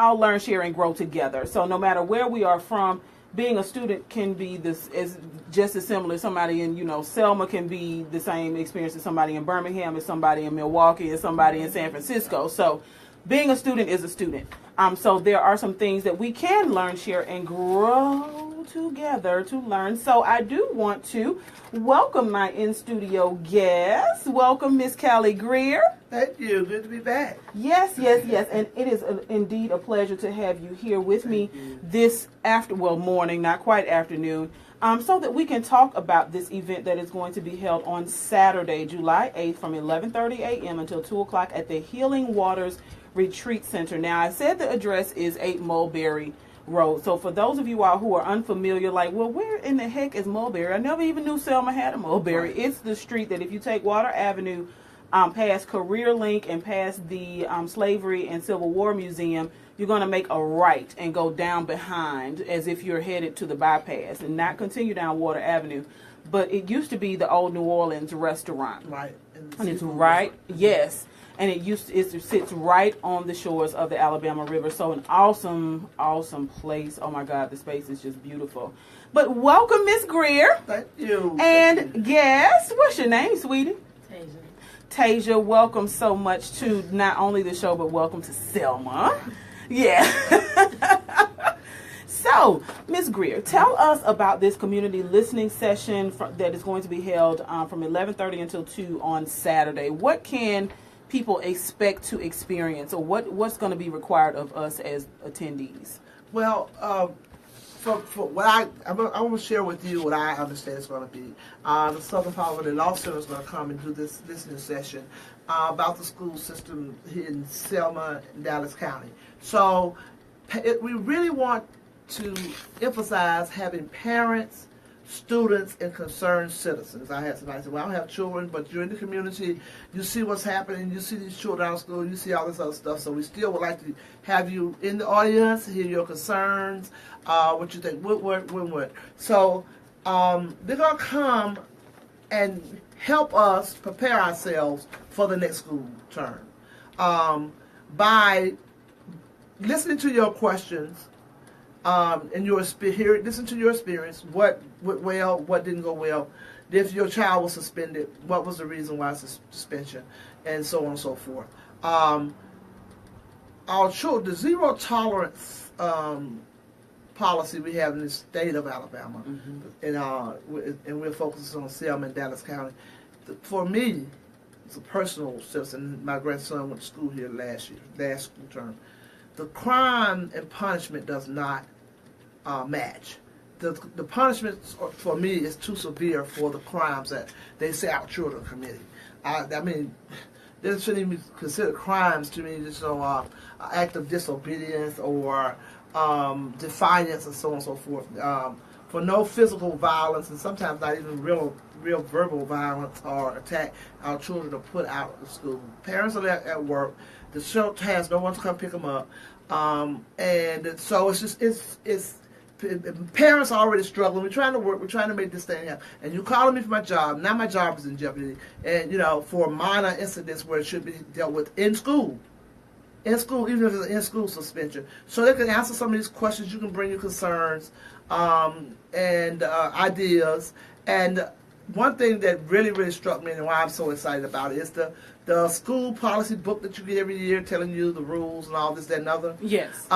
all learn, share, and grow together. So no matter where we are from, being a student can be this is just as similar. Somebody in, Selma can be the same experience as somebody in Birmingham, as somebody in Milwaukee, as somebody in San Francisco. So being a student is a student. So there are some things that we can learn, share, and grow together to learn. So I do want to welcome my in-studio guest. Welcome, Miss Callie Greer. Thank you. Good to be back. Yes. And it is indeed a pleasure to have you here with me this morning, not quite afternoon, so that we can talk about this event that is going to be held on Saturday, July 8th from 11:30 a.m. until 2 o'clock at the Healing Waters Retreat Center. Now, I said the address is 8 Mulberry Road. So for those of you all who are unfamiliar, like, well, where in the heck is Mulberry? I never even knew Selma had a Mulberry. It's the street that if you take Water Avenue past Career Link and past the Slavery and Civil War Museum, you're going to make a right and go down behind as if you're headed to the bypass and not continue down Water Avenue. But it used to be the old New Orleans restaurant. Right. And it's right, yes. And it sits right on the shores of the Alabama River. So an awesome, awesome place. Oh my God, the space is just beautiful. But welcome, Miss Greer. Thank you. And guest, what's your name, sweetie? Tasia, welcome so much to not only the show, but welcome to Selma. Yeah. So, Ms. Greer, tell us about this community listening session that is going to be held from 11:30 until 2 on Saturday. What can people expect to experience, or what's going to be required of us as attendees? Well, for what I want to share with you what I understand it's going to be. The Southern Poverty Law Center is going to come and do this listening session about the school system in Selma and Dallas County. So we really want to emphasize having parents, students, and concerned citizens. I had somebody say, well, I don't have children, but you're in the community, you see what's happening, you see these children out of school, you see all this other stuff, so we still would like to have you in the audience, hear your concerns, what you think would work, wouldn't work. So they're going to come and help us prepare ourselves for the next school term by listening to your questions, and listen to your experience, what went well, what didn't go well. If your child was suspended, what was the reason why suspension, and so on and so forth. Our children, the zero tolerance policy we have in the state of Alabama, and we're focusing on Selma and Dallas County. For me, it's a personal citizen. My grandson went to school here last school term. The crime and punishment does not match. The punishment for me is too severe for the crimes that they say our children are committing. I mean, they shouldn't even be considered crimes to me. Just an act of disobedience or defiance and so on and so forth. For no physical violence and sometimes not even real verbal violence or attack, our children are put out of school. Parents are at work. The shelter has no one to come pick them up, and so it's parents are already struggling. We're trying to work. We're trying to make this thing happen. And you calling me for my job. Now my job is in jeopardy, and for minor incidents where it should be dealt with in school. In school, even if it's an in-school suspension. So they can answer some of these questions. You can bring your concerns and ideas. And one thing that really, really struck me and why I'm so excited about it is the school policy book that you get every year telling you the rules and all this, that, and other. Yes.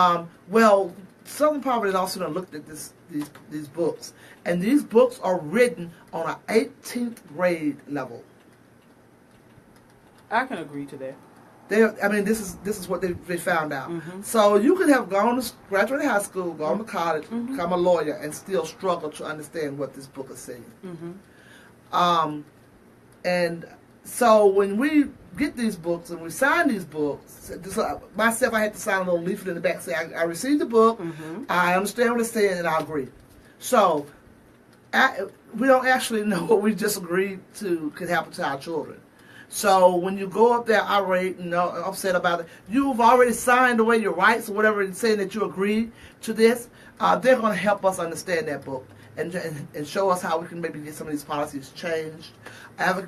Well, Southern Poverty Law Center looked at these books. And these books are written on an 18th grade level. I can agree to that. This is what they found out. Mm-hmm. So you could have graduated high school, gone to college, become a lawyer, and still struggle to understand what this book is saying. Mm-hmm. And so when we get these books and we sign these books, myself, I had to sign a little leaflet in the back saying, I received the book, I understand what it's saying, and I agree. So we don't actually know what we just agreed to could happen to our children. So when you go up there irate and upset about it, you've already signed away your rights or whatever and saying that you agree to this. They're going to help us understand that book and show us how we can maybe get some of these policies changed,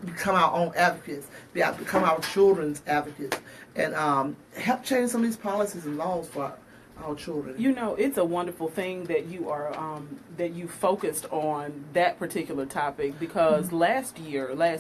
become our own advocates, become our children's advocates, and help change some of these policies and laws for our children. You know, it's a wonderful thing that you are that you focused on that particular topic, because last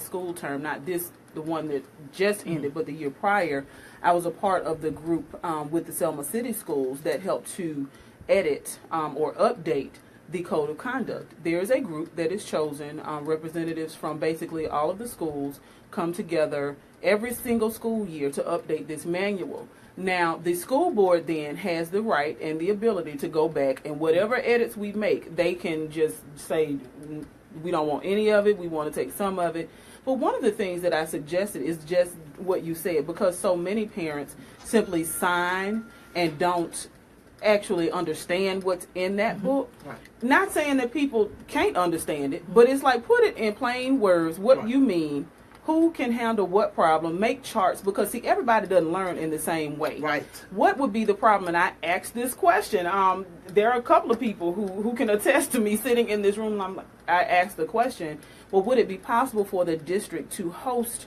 school term, not this, the one that just ended, but the year prior, I was a part of the group with the Selma City Schools that helped to edit or update the Code of Conduct. There is a group that is chosen, representatives from basically all of the schools come together every single school year to update this manual. Now, the school board then has the right and the ability to go back, and whatever edits we make, they can just say, we don't want any of it, we want to take some of it. But one of the things that I suggested is just what you said, because so many parents simply sign and don't actually understand what's in that book. Right. Not saying that people can't understand it, but it's like, put it in plain words what you mean, who can handle what problem, make charts, because see, everybody doesn't learn in the same way. Right. What would be the problem? And I asked this question. There are a couple of people who can attest to me sitting in this room, and I asked the question, well, would it be possible for the district to host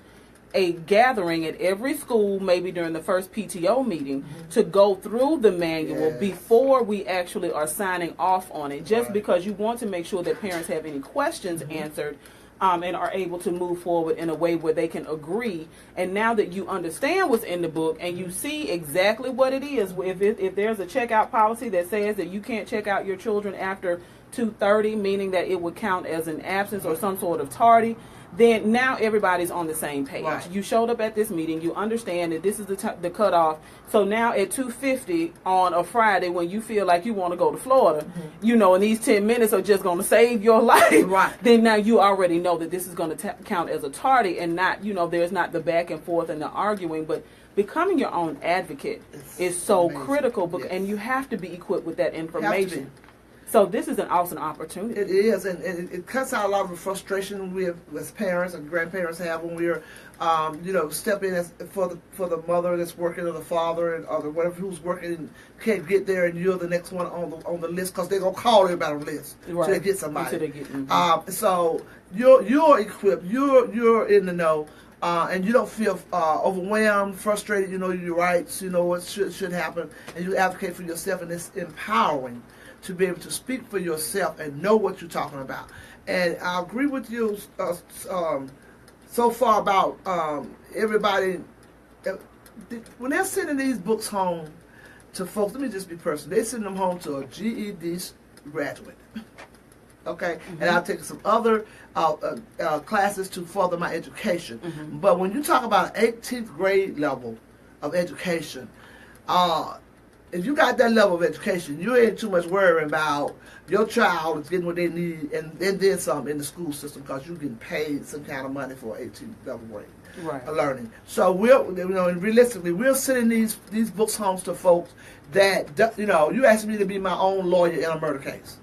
a gathering at every school, maybe during the first PTO meeting, to go through the manual before we actually are signing off on it, just because you want to make sure that parents have any questions answered and are able to move forward in a way where they can agree. And now that you understand what's in the book and you see exactly what it is, if there's a checkout policy that says that you can't check out your children after 2:30, meaning that it would count as an absence or some sort of tardy, then now everybody's on the same page. Right. You showed up at this meeting, you understand that this is the cutoff. So now at 2:50 on a Friday, when you feel like you want to go to Florida, you know, and these 10 minutes are just going to save your life, Right. then now you already know that this is going to count as a tardy, and not, you know, there's not the back and forth and the arguing, but becoming your own advocate is so amazing. critical, and you have to be equipped with that information. So this is an awesome opportunity. It is, and it cuts out a lot of the frustration we as parents and grandparents have when we're, step in for the mother that's working or the father or the whatever who's working and can't get there, and you're the next one on the list because they're gonna call everybody on the list until they get somebody. Until they get, so you're equipped. You're in the know. And you don't feel overwhelmed, frustrated. You know your rights. You know what should happen, and you advocate for yourself, and it's empowering to be able to speak for yourself and know what you're talking about. And I agree with you so far about everybody. When they're sending these books home to folks, let me just be personal. They send them home to a GED graduate. Okay, and I'll take some other classes to further my education. But when you talk about an 18th grade level of education, if you got that level of education, you ain't too much worrying about your child is getting what they need and then some in the school system, because you're getting paid some kind of money for 18th level grade learning. So and realistically, we're sending these books home to folks that, you asked me to be my own lawyer in a murder case.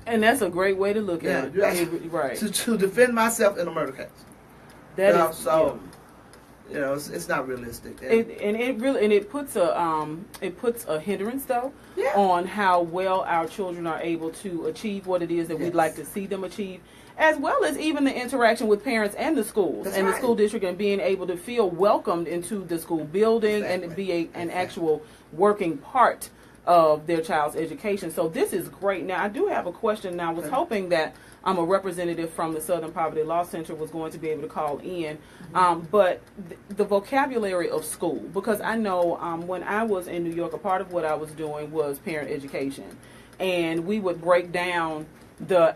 And that's a great way to look at it. Right. To defend myself in a murder case. That is it's not realistic. It puts a hindrance though on how well our children are able to achieve what it is that we'd like to see them achieve, as well as even the interaction with parents and the schools the school district, and being able to feel welcomed into the school building and be an actual working part of their child's education. So this is great. Now, I do have a question. Now, I was hoping that a representative from the Southern Poverty Law Center was going to be able to call in, but the vocabulary of school, because I know when I was in New York, a part of what I was doing was parent education, and we would break down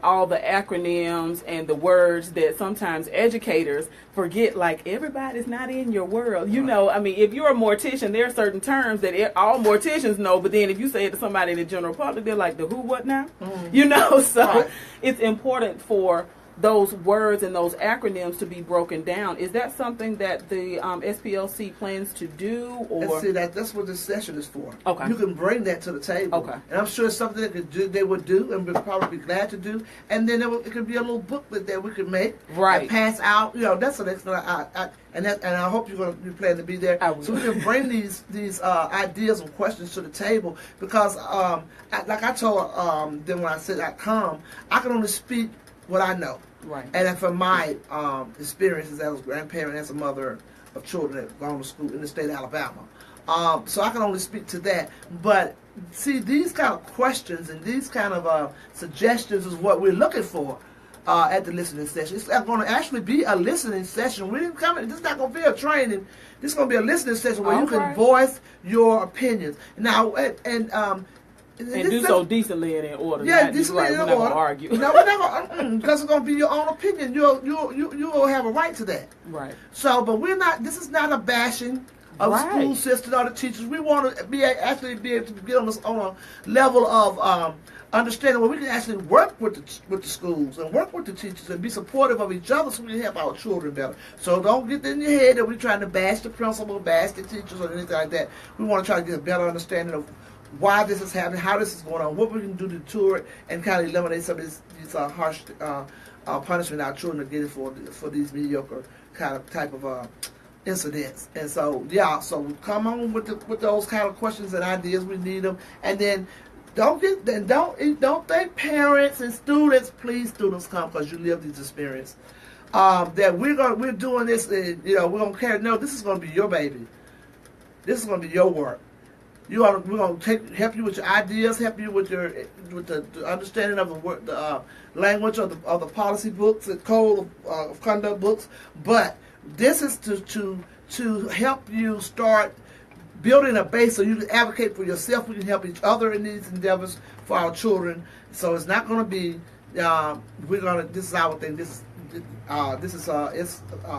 all the acronyms and the words that sometimes educators forget, like everybody's not in your world. You know, I mean, if you're a mortician, there are certain terms that all morticians know, but then if you say it to somebody in the general public, they're like, the who, what now? You know, so it's important for those words and those acronyms to be broken down. Is that something that the SPLC plans to do? Or and see, that's what this session is for. Okay. You can bring that to the table. Okay. And I'm sure it's something they would do, and we'd probably be glad to do. And then it could be a little booklet that we could make and pass out. You know, that's the next thing. And I hope you plan to be there. So we can bring these ideas and questions to the table, because like I told them when I said I come, I can only speak what I know. Right. And from my experiences as a grandparent, as a mother of children that have gone to school in the state of Alabama, So I can only speak to that. But see, these kind of questions and these kind of suggestions is what we're looking for at the listening session. It's going to actually be a listening session. We didn't come in. This is not going to be a training. This is going to be a listening session where you can voice your opinions. Now, and do so decently and in order. Yeah, not decently right. in We're order. not gonna argue. No, we're not going because it's going to be your own opinion. You'll have a right to that. Right. So, but we're not. This is not a bashing of the school system or the teachers. We want to be actually be able to get on a level of understanding where we can actually work with the schools and work with the teachers and be supportive of each other so we can help our children better. So don't get in your head that we're trying to bash the principal, bash the teachers, or anything like that. We want to try to get a better understanding of why this is happening, how this is going on, what we can do to tour it, and kind of eliminate some of these harsh punishment our children are getting for these mediocre type of incidents. And so so come on with those kind of questions and ideas. We need them, and then don't think parents and students. Please, students, come because you live these experiences. That we're doing this. We're gonna carry. No, this is gonna be your baby. This is gonna be your work. We're going to help you with your ideas, help you with the understanding of the language of the policy books, the code of conduct books. But this is to help you start building a base so you can advocate for yourself. We can help each other in these endeavors for our children. So it's not going to be this is our thing. It's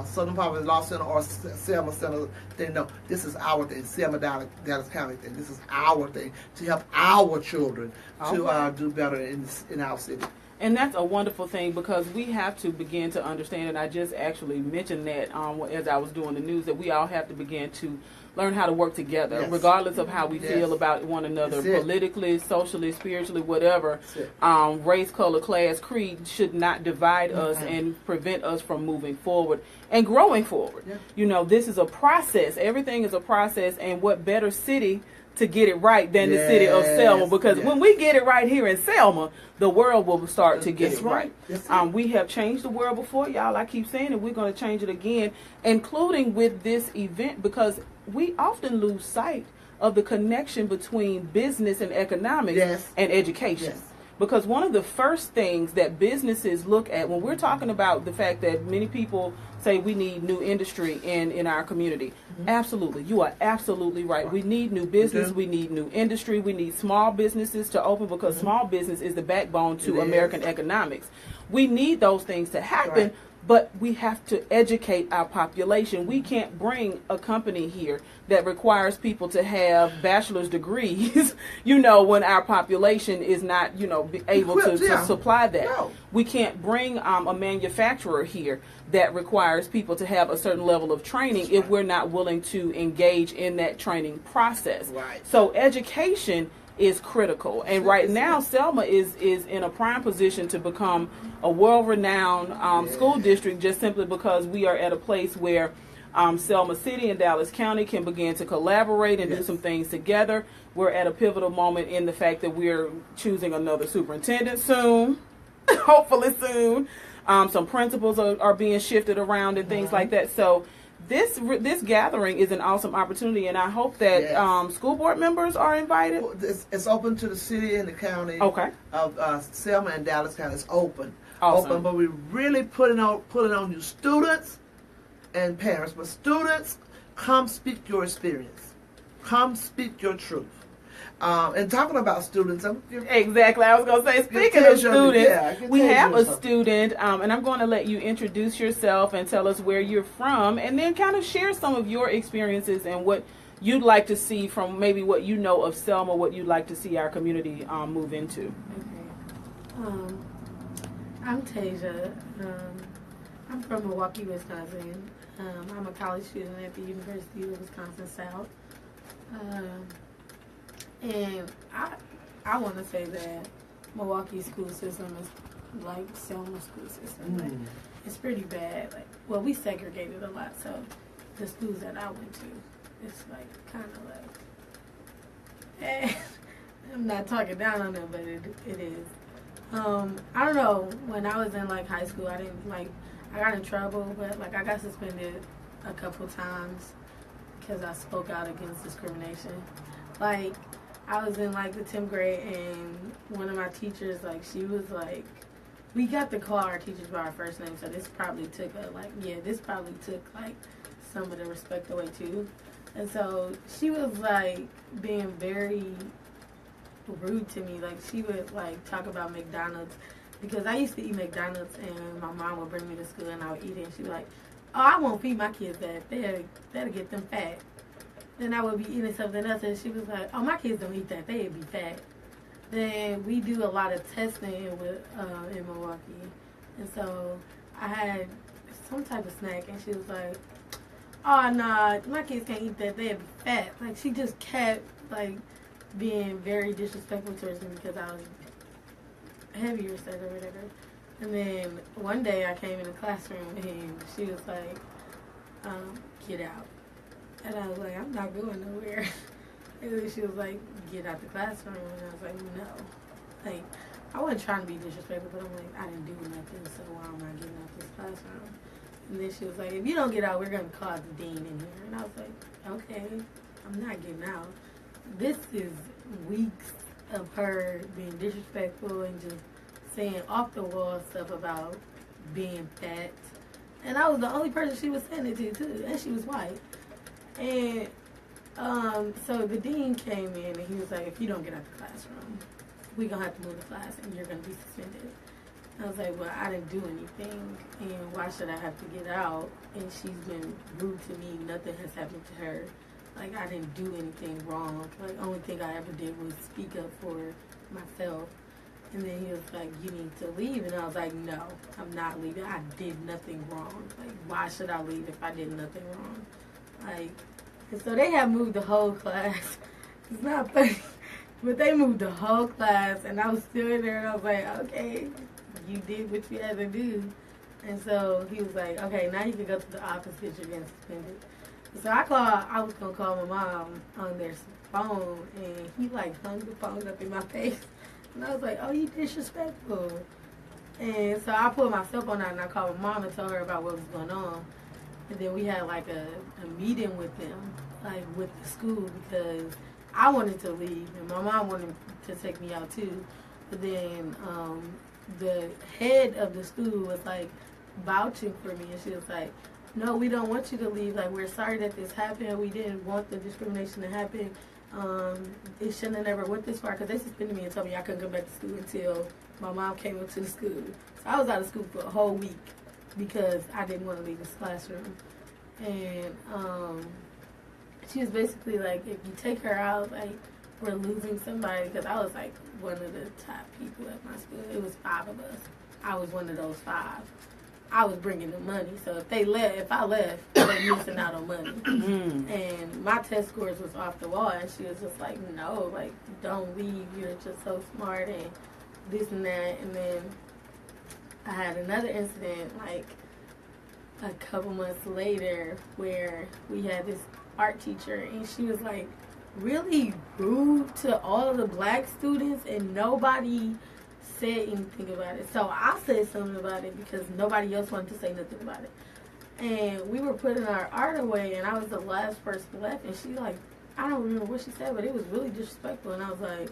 Southern Poverty Law Center or Selma Center thing. No, this is our thing. Selma Dallas County thing. This is our thing to help our children to do better in our city. And that's a wonderful thing because we have to begin to understand, and I just actually mentioned that as I was doing the news, that we all have to begin to learn how to work together, regardless of how we feel about one another, politically, socially, spiritually, whatever. Race, color, class, creed should not divide us and prevent us from moving forward and growing forward. This is a process. Everything is a process, and what better city to get it right than the city of Selma, because when we get it right here in Selma, the world will start to get it right. We have changed the world before, y'all. I keep saying it. We're going to change it again, including with this event, because we often lose sight of the connection between business and economics and education. Because one of the first things that businesses look at when we're talking about the fact that many people say we need new industry in our community. Absolutely. You are absolutely right. We need new business. We need new industry. We need small businesses to open because small business is the backbone to American economics. We need those things to happen, but we have to educate our population. We can't bring a company here that requires people to have bachelor's degrees, when our population is not, able to supply that. No. We can't bring a manufacturer here that requires people to have a certain level of training if we're not willing to engage in that training process. So education is critical. And right now, Selma is in a prime position to become a world-renowned school district just simply because we are at a place where Selma City and Dallas County can begin to collaborate and do some things together. We're at a pivotal moment in the fact that we're choosing another superintendent soon, hopefully soon. Some principals are being shifted around and things like that. So this gathering is an awesome opportunity, and I hope that school board members are invited. It's open to the city and the county. Of Selma and Dallas County. It's open. Open, but we really put it on you students and parents. But students, come speak your experience. Come speak your truth. And talking about students, exactly. I was going to say, speaking of students, we have a student, and I'm going to let you introduce yourself and tell us where you're from, and then kind of share some of your experiences and what you'd like to see from maybe what you know of Selma, what you'd like to see our community move into. Okay. I'm Tasia. I'm from Milwaukee, Wisconsin. I'm a college student at the University of Wisconsin-South. And I want to say that Milwaukee's school system is like Selma's school system. Like, it's pretty bad. We segregated a lot, so the schools that I went to, it's kind of I'm not talking down on them, but it is. I don't know, when I was in high school, I got in trouble, but I got suspended a couple times. because I spoke out against discrimination. Like, I was in like the 10th grade, and one of my teachers, like, she was like, we got to call our teachers by our first name, so this probably took like some of the respect away too. And so she was like being very rude to me. Like, she would like talk about McDonald's, because I used to eat McDonald's, and my mom would bring me to school and I would eat it, and she'd be like, oh, I won't feed my kids that. That'll get them fat. Then I would be eating something else, and she was like, oh, my kids don't eat that. They'd be fat. Then we do a lot of testing in Milwaukee. And so I had some type of snack, and she was like, oh, nah, my kids can't eat that. They'd be fat. Like, she just kept, like, being very disrespectful towards me because I was heavier set or whatever. And then one day I came in the classroom, and she was like, get out. And I was like, I'm not going nowhere. And then she was like, get out the classroom. And I was like, no. Like, I wasn't trying to be disrespectful, but I'm like, I didn't do nothing, so why am I getting out this classroom? And then she was like, if you don't get out, we're going to call the dean in here. And I was like, okay, I'm not getting out. This is weeks of her being disrespectful and just saying off-the-wall stuff about being fat. And I was the only person she was saying it to, too. And she was white. And so the dean came in, and he was like, if you don't get out the classroom, we're going to have to move the class, and you're going to be suspended. I was like, well, I didn't do anything, and why should I have to get out? And she's been rude to me. Nothing has happened to her. Like, I didn't do anything wrong. Like, the only thing I ever did was speak up for myself. And then he was like, you need to leave. And I was like, no, I'm not leaving. I did nothing wrong. Like, why should I leave if I did nothing wrong? Like, and so they have moved the whole class. It's not funny, but they moved the whole class, and I was still in there, and I was like, okay, you did what you had to do. And so he was like, okay, now you can go to the office because you're getting suspended. So I was going to call my mom on their phone, and he like hung the phone up in my face. And I was like, oh, you disrespectful. And so I pulled my cell phone out, and I called my mom and told her about what was going on. And then we had like a meeting with them, like with the school, because I wanted to leave, and my mom wanted to take me out too. But then the head of the school was like vouching for me, and she was like, no, we don't want you to leave. Like, we're sorry that this happened. We didn't want the discrimination to happen. It shouldn't have never went this far, because they suspended me and told me I couldn't come back to school until my mom came up to the school. So I was out of school for a whole week because I didn't want to leave this classroom. And she was basically like, if you take her out, like, we're losing somebody, because I was like one of the top people at my school. It was 5 of us. I was one of those 5. I was bringing the money, so if I left, they're missing out on money. And my test scores was off the wall, and she was just like, no, like, don't leave, you're just so smart, and this and that. And then I had another incident, like, a couple months later, where we had this art teacher, and she was like really rude to all of the black students, and nobody said anything about it. So I said something about it because nobody else wanted to say nothing about it. And we were putting our art away, and I was the last person left, and she like, I don't remember what she said, but it was really disrespectful. And I was like,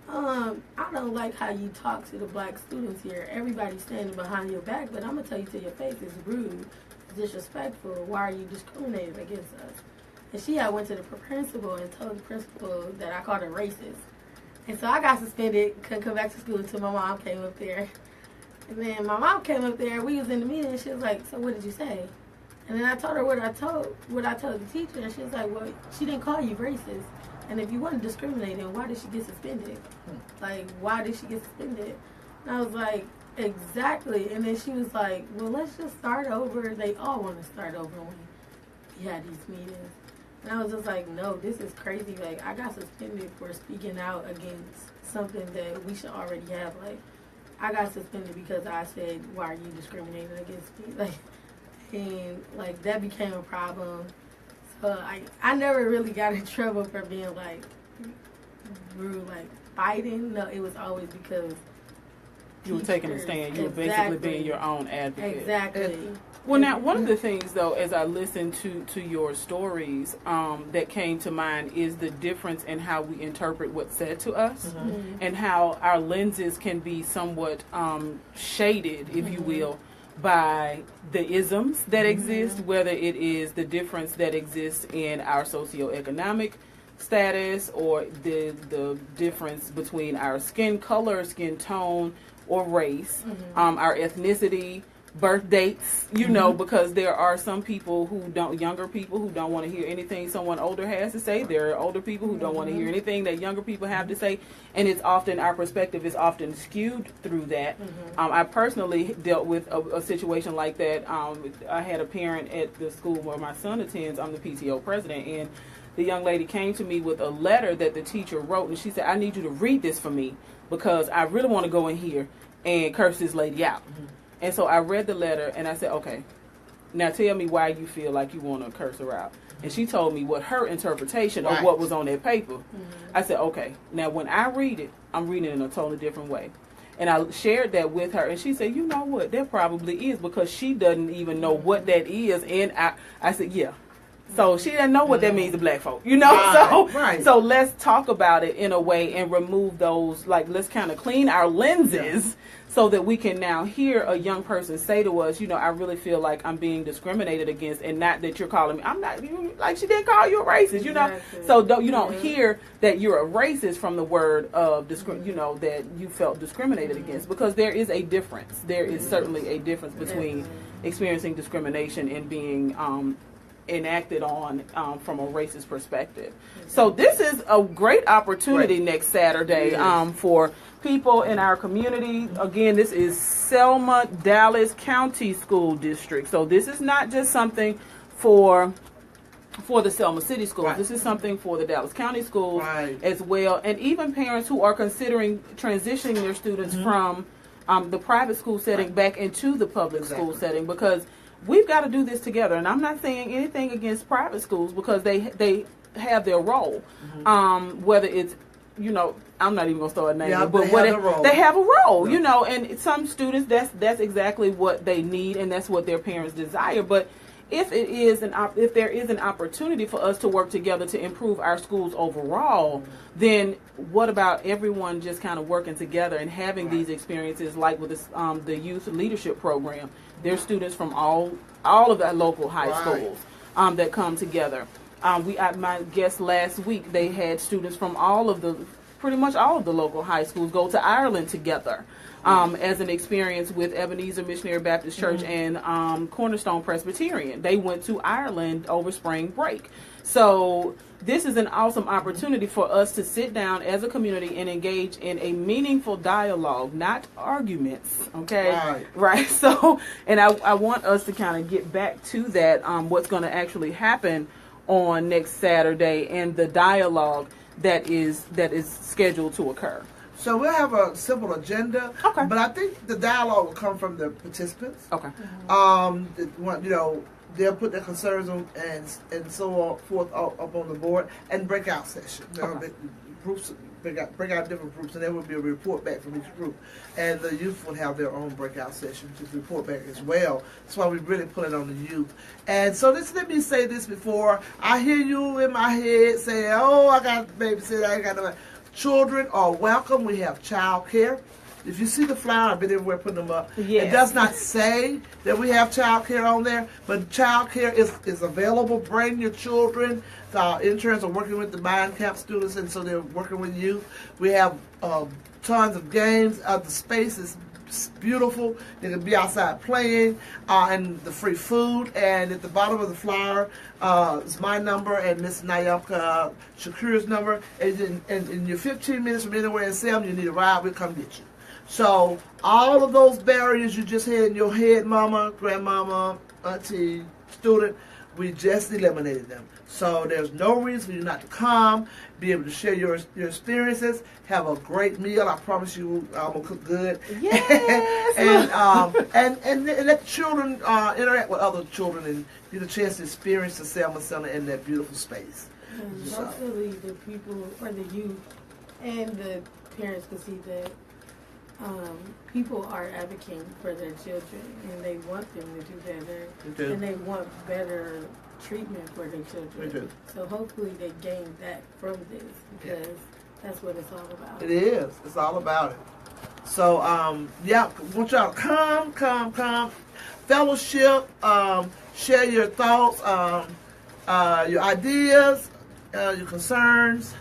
I don't like how you talk to the black students here. Everybody's standing behind your back, but I'm going to tell you to your face, it's rude, it's disrespectful. Why are you discriminating against us? And she had went to the principal and told the principal that I called her racist. And so I got suspended, couldn't come back to school until my mom came up there. And then my mom came up there, we was in the meeting, and she was like, so what did you say? And then I told her what I told the teacher, and she was like, well, she didn't call you racist. And if you weren't discriminating, why did she get suspended? Like, why did she get suspended? And I was like, exactly. And then she was like, well, let's just start over. They all want to start over when we had these meetings. And I was just like, no, this is crazy. Like, I got suspended for speaking out against something that we should already have. Like, I got suspended because I said, why are you discriminating against me? Like, and, like, that became a problem. So I never really got in trouble for being, like, rude, like, fighting. No, it was always because you were taking a stand. You were basically being your own advocate. Exactly. Well, now, one of the things, though, as I listened to your stories, that came to mind is the difference in how we interpret what's said to us, and how our lenses can be somewhat shaded, if you will, by the isms that exist, whether it is the difference that exists in our socioeconomic status, or the difference between our skin color, skin tone, or race, our ethnicity, birth dates, you know, because there are some people younger people who don't want to hear anything someone older has to say. There are older people who don't want to hear anything that younger people have to say. And it's often, our perspective is often skewed through that. I personally dealt with a situation like that. I had a parent at the school where my son attends. I'm the PTO president, and the young lady came to me with a letter that the teacher wrote, and she said, I need you to read this for me because I really want to go in here and curse this lady out. And so I read the letter, and I said, okay, now tell me why you feel like you want to curse her out. And she told me what her interpretation of what was on that paper. I said, okay, now when I read it, I'm reading it in a totally different way. And I shared that with her, and she said, you know what, that probably is, because she doesn't even know what that is. And I said, yeah. So she didn't know what that means to black folk, you know? So let's talk about it in a way and remove those, like, let's kind of clean our lenses so that we can now hear a young person say to us, you know, I really feel like I'm being discriminated against, and not that you're calling me, I'm not, like, she didn't call you a racist, you know? So you don't hear that you're a racist from the word of, you know, that you felt discriminated against, because there is a difference. There is certainly a difference between experiencing discrimination and being enacted on from a racist perspective. So this is a great opportunity next Saturday for people in our community. Again, this is Selma Dallas County School District. So this is not just something for the Selma City Schools. This is something for the Dallas County Schools as well, and even parents who are considering transitioning their students from the private school setting back into the public school setting, because we've got to do this together. And I'm not saying anything against private schools, because they have their role. Whether it's, you know, I'm not even going to start naming, but they have a role, you know, and some students, that's exactly what they need, and that's what their parents desire. But if there is an opportunity for us to work together to improve our schools overall, then what about everyone just kind of working together and having these experiences, like with this, the youth leadership program? There's students from all of the local high schools that come together. My guest last week, they had students from pretty much all of the local high schools go to Ireland together as an experience with Ebenezer Missionary Baptist Church and Cornerstone Presbyterian. They went to Ireland over spring break. So this is an awesome opportunity for us to sit down as a community and engage in a meaningful dialogue, not arguments, okay? Right. So, and I want us to kind of get back to that, what's going to actually happen on next Saturday, and the dialogue that is scheduled to occur. So we'll have a simple agenda, but I think the dialogue will come from the participants. You know, they'll put their concerns on and so on forth up on the board, and breakout session. You know, groups break out different groups, and there will be a report back from each group, and the youth will have their own breakout sessions to report back as well. That's why we really put it on the youth. And so let me say this before I hear you in my head say, "Oh, I got to babysit. I got to." Children are welcome. We have child care. If you see the flyer, I've been everywhere putting them up. It does not say that we have child care on there, but child care is available. Bring your children. Our interns are working with the Mind Camp students, and so they're working with youth. We have tons of games. The space is beautiful. They can be outside playing, and the free food. And at the bottom of the flyer is my number and Miss Nayamka Shakur's number. And in your 15 minutes from anywhere in Selma, you need a ride, we'll come get you. So all of those barriers you just had in your head, mama, grandmama, auntie, student, we just eliminated them. So there's no reason for you not to come, be able to share your experiences, have a great meal. I promise you, I'm gonna cook good. Yes. and let the children interact with other children and get a chance to experience the Selma Center in that beautiful space. And hopefully the people or the youth and the parents can see that people are advocating for their children, and they want them to do better, do. and they want better treatment for their children. We do. So hopefully they gain that from this, because that's what it's all about. It is. It's all about it. So, yeah, I want y'all to come, fellowship, share your thoughts, your ideas, your concerns,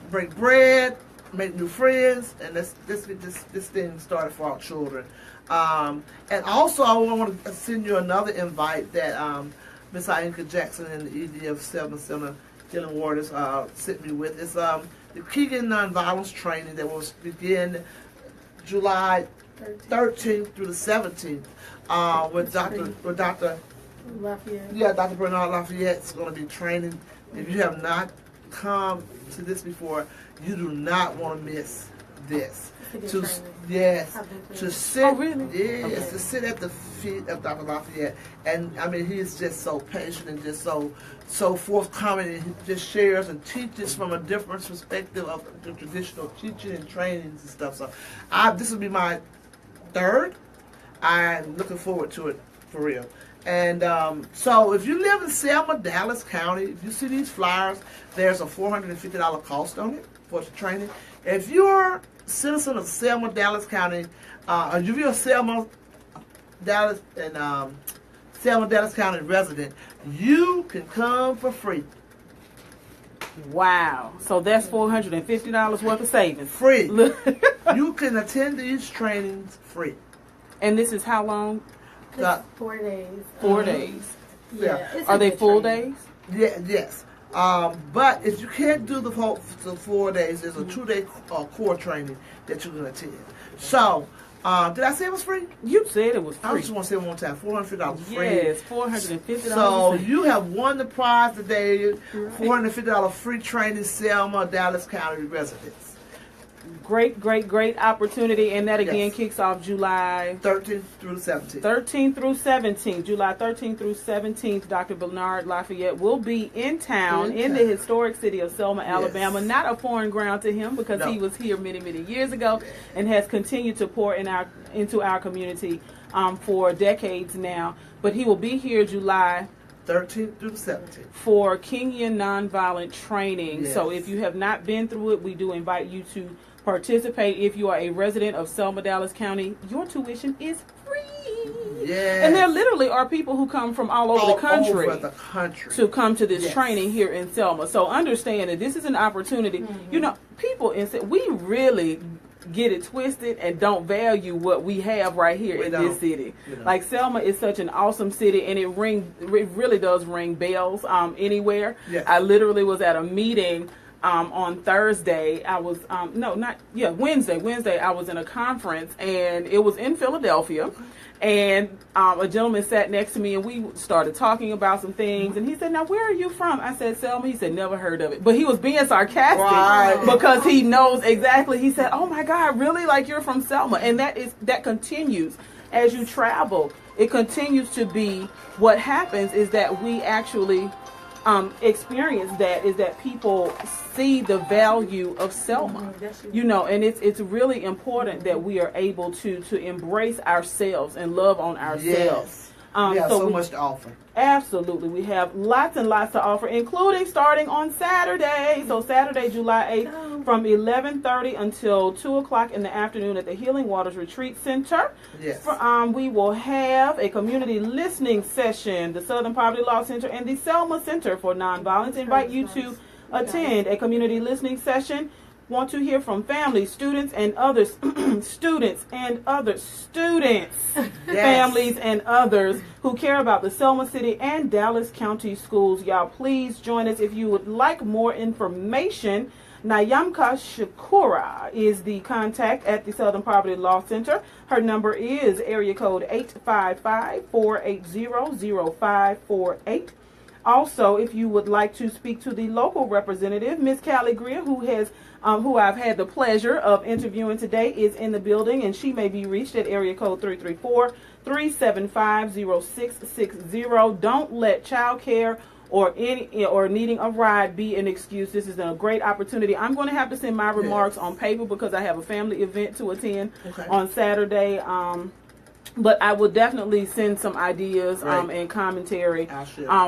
break bread, make new friends, and let's get this thing started for our children. And also, I want to send you another invite that Miss Ayanka Jackson and the ED of Selma Center Healing Waters sent me with. It's the Keegan Nonviolence Training that will begin July 13th through the 17th with Dr. Lafayette. Yeah, Dr. Bernard Lafayette's going to be training. If you have not come to this before, you do not want to miss this. To sit, oh, really? Yes, Okay. to sit at the feet of Dr. Lafayette, and I mean, he is just so patient and just so forthcoming, and he just shares and teaches from a different perspective of the traditional teaching and trainings and stuff. So, this will be my third. I'm looking forward to it for real. And so, if you live in Selma, Dallas County, if you see these flyers, there's a $450 cost on it for the training. If you're citizen of Selma, Dallas County, if you're a Selma, Dallas, and Selma, Dallas County resident, you can come for free. Wow. So that's $450 worth of savings. Free. You can attend these trainings free. And this is how long? It's 4 days. 4 days. Yeah. It's Are a they good full training. days? Yeah, yes. But if you can't do the 4 days, there's a 2-day core training that you can attend. So, did I say it was free? You said it was I free. just want to say it one time, $450 free. Yes, $450. So you have won the prize today, $450 free training, Selma, Dallas County residents. Great opportunity. And that again Yes. kicks off July 13th through the 17th. 13th through 17th. July 13th through 17th, Dr. Bernard Lafayette will be in town in the historic city of Selma, Alabama. Yes. Not a foreign ground to him, because No. he was here many years ago and has continued to pour into our community for decades now. But he will be here July 13th through the 17th. for Kenyan nonviolent training. Yes. So if you have not been through it, we do invite you to participate. If you are a resident of Selma, Dallas County, your tuition is free. Yes. And there literally are people who come from all over the country Over the country. to come to this Yes. training here in Selma. So understand that this is an opportunity. Mm-hmm. You know, people we really get it twisted and don't value what we have right here We in don't. this city. We don't. Like, Selma is such an awesome city, and it really does ring bells anywhere. Yes. I literally was at a meeting on Thursday. I was Wednesday I was in a conference, and it was in Philadelphia. And a gentleman sat next to me, and we started talking about some things. And he said, "Now, where are you from?" I said, "Selma." He said, "Never heard of it." But he was being sarcastic Right. because he knows exactly. He said, "Oh my God, really? Like, you're from Selma?" And that continues as you travel. It continues to be what happens is that we actually experience that people see the value of Selma, you know, and it's really important that we are able to embrace ourselves and love on ourselves. Yes. We have so we- much to offer. Absolutely. We have lots and lots to offer, including starting on Saturday. So Saturday, July 8th, from 11:30 until 2 o'clock in the afternoon at the Healing Waters Retreat Center. Yes. We will have a community listening session, the Southern Poverty Law Center and the Selma Center for Nonviolence invite you to attend a community listening session. Want to hear from families, students, and others, students, families, and others who care about the Selma City and Dallas County schools. Y'all, please join us if you would like more information. Nayamka Shakura is the contact at the Southern Poverty Law Center. Her number is area code 855-480-0548. Also, if you would like to speak to the local representative, Miss Callie GREER, who I've had the pleasure of interviewing today, is in the building, and she may be reached at area code 334-375-0660. Don't let child care or needing a ride be an excuse. This is a great opportunity. I'm going to have to send my remarks on paper because I have a family event to attend on Saturday. But I will definitely send some ideas and commentary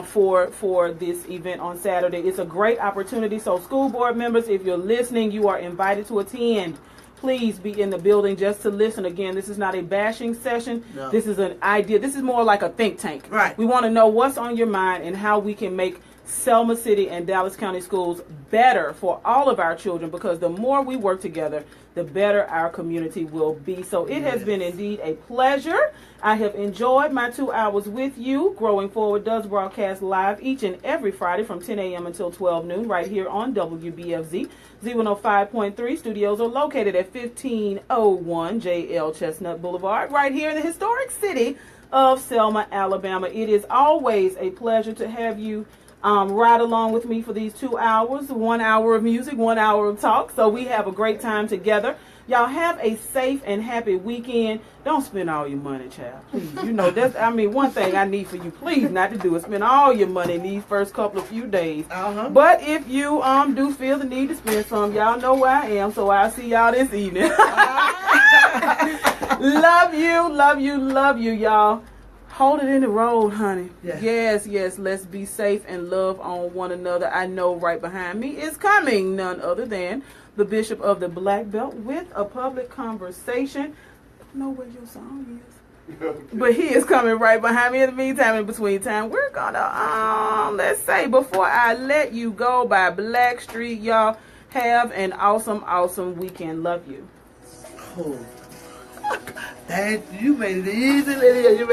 for this event on Saturday. It's a great opportunity. So school board members, if you're listening, you are invited to attend. Please be in the building just to listen. Again, this is not a bashing session. No. This is an idea. This is more like a think tank. Right. We want to know what's on your mind and how we can make Selma City and Dallas County schools better for all of our children, because the more we work together, the better our community will be. So it has been indeed a pleasure. I have enjoyed my 2 hours with you. Growing Forward does broadcast live each and every Friday from 10 a.m. until 12 noon right here on WBFZ. Z105.3 studios are located at 1501 JL Chestnut Boulevard right here in the historic city of Selma, Alabama. It is always a pleasure to have you ride along with me for these 2 hours, 1 hour of music, 1 hour of talk. So we have a great time together. Y'all have a safe and happy weekend. Don't spend all your money, child. Please. You know, that's, I mean, one thing I need for you, please, not to do is spend all your money in these first couple of few days. But if you do feel the need to spend some, y'all know where I am. So I'll see y'all this evening. Love you, love you, love you, y'all. Hold it in the road, honey. Yes, yes. Let's be safe and love on one another. I know right behind me is coming none other than the Bishop of the Black Belt with a public conversation. I know where your song is. But he is coming right behind me. In the meantime, in between time, we're gonna, let's say, before I let you go by Blackstreet, y'all, have an awesome, awesome weekend. Love you. Oh. Thank you. You made it easy, Lydia. You made